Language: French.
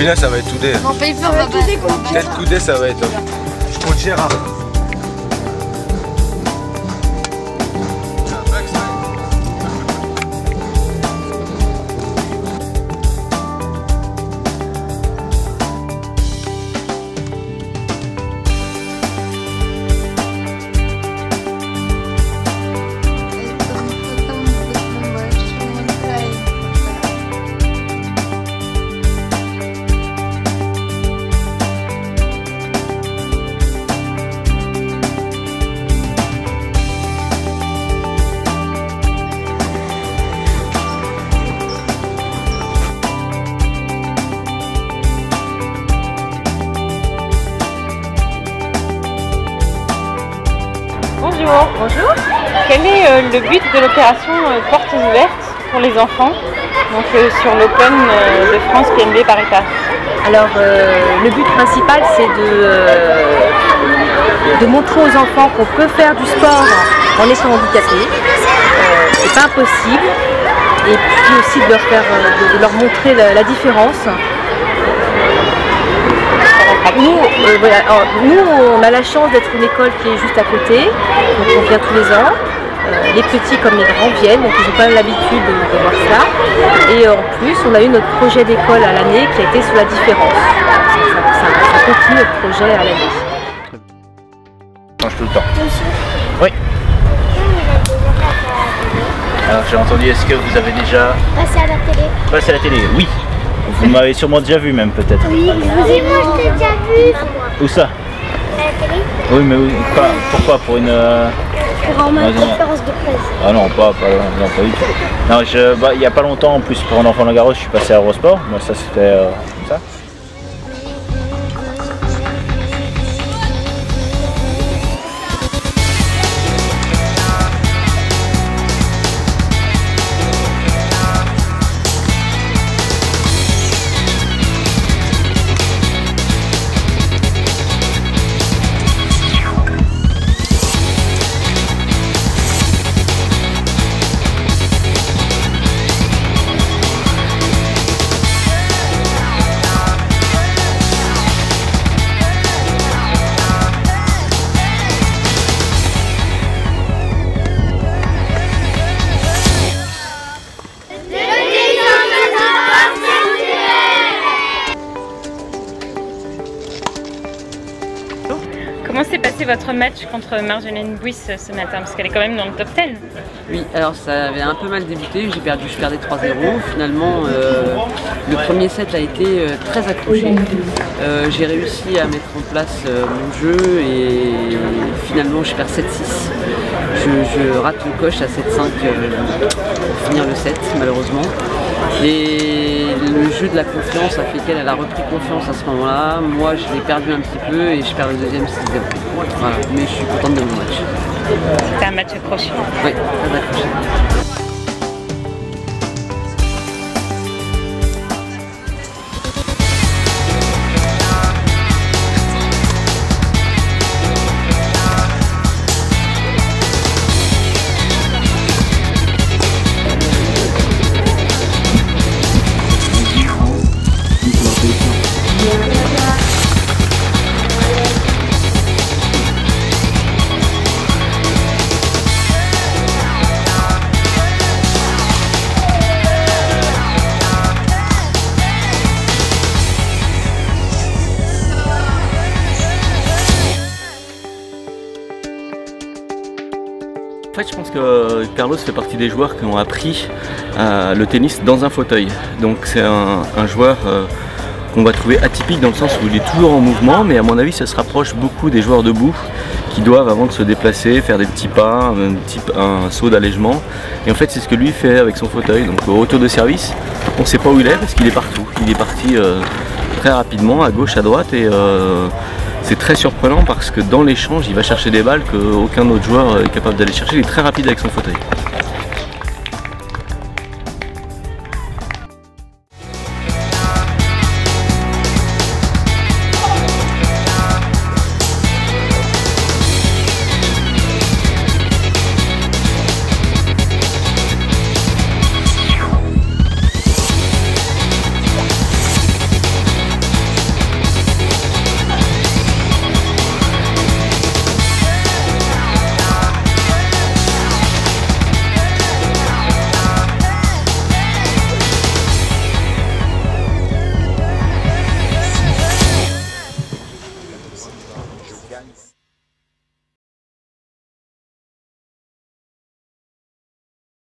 final, ça va être Toudé. Non, Paper va pas. Peut-être Toudé, ça va être top. Je compte Gérard. Bonjour. Bonjour. Quel est le but de l'opération Portes ouvertes pour les enfants, donc sur l'Open de France PNB Paris-Paris? Alors le but principal c'est de montrer aux enfants qu'on peut faire du sport en étant handicapé, c'est pas impossible, et puis aussi de leur montrer la différence. Nous, on a la chance d'être une école qui est juste à côté, donc on vient tous les ans. Les petits comme les grands viennent, donc ils n'ont pas l'habitude de voir ça. Et en plus, on a eu notre projet d'école à l'année qui a été sur la différence. Ça continue notre projet à l'année. Change tout le temps. Oui. Alors j'ai entendu, est-ce que vous avez déjà passé à la télé? Passé à la télé, oui. Vous m'avez sûrement déjà vu même peut-être. Oui, moi je t'ai déjà vu. Où ça? À la télé? Oui, mais pas, pourquoi? Pour une... Pour une conférence de presse. Ah non, pas du tout. Non, il n'y a pas longtemps, en plus pour un enfant de la Garosse, je suis passé à Eurosport. Moi ça c'était comme ça. Comment s'est passé votre match contre Marjolaine Buys ce matin? Parce qu'elle est quand même dans le top 10. Oui, alors ça avait un peu mal débuté, je perdais 3-0. Finalement, le premier set a été très accroché. J'ai réussi à mettre en place mon jeu et finalement je perds 7-6. Je rate le coche à 7-5 pour finir le set malheureusement. Et le jeu de la confiance a fait qu'elle a repris confiance à ce moment-là. Moi je l'ai perdu un petit peu et je perds le deuxième 6-0. Voilà, mais je suis contente de mon match. C'était un match accroché. Oui, très accroché. En fait, je pense que Carlos fait partie des joueurs qui ont appris le tennis dans un fauteuil. Donc c'est un joueur qu'on va trouver atypique dans le sens où il est toujours en mouvement, mais à mon avis ça se rapproche beaucoup des joueurs debout qui doivent, avant de se déplacer, faire des petits pas, un saut d'allègement. Et en fait c'est ce que lui fait avec son fauteuil. Donc au retour de service, on ne sait pas où il est parce qu'il est partout. Il est parti très rapidement, à gauche, à droite, et c'est très surprenant parce que dans l'échange il va chercher des balles qu'aucun autre joueur est capable d'aller chercher. Il est très rapide avec son fauteuil.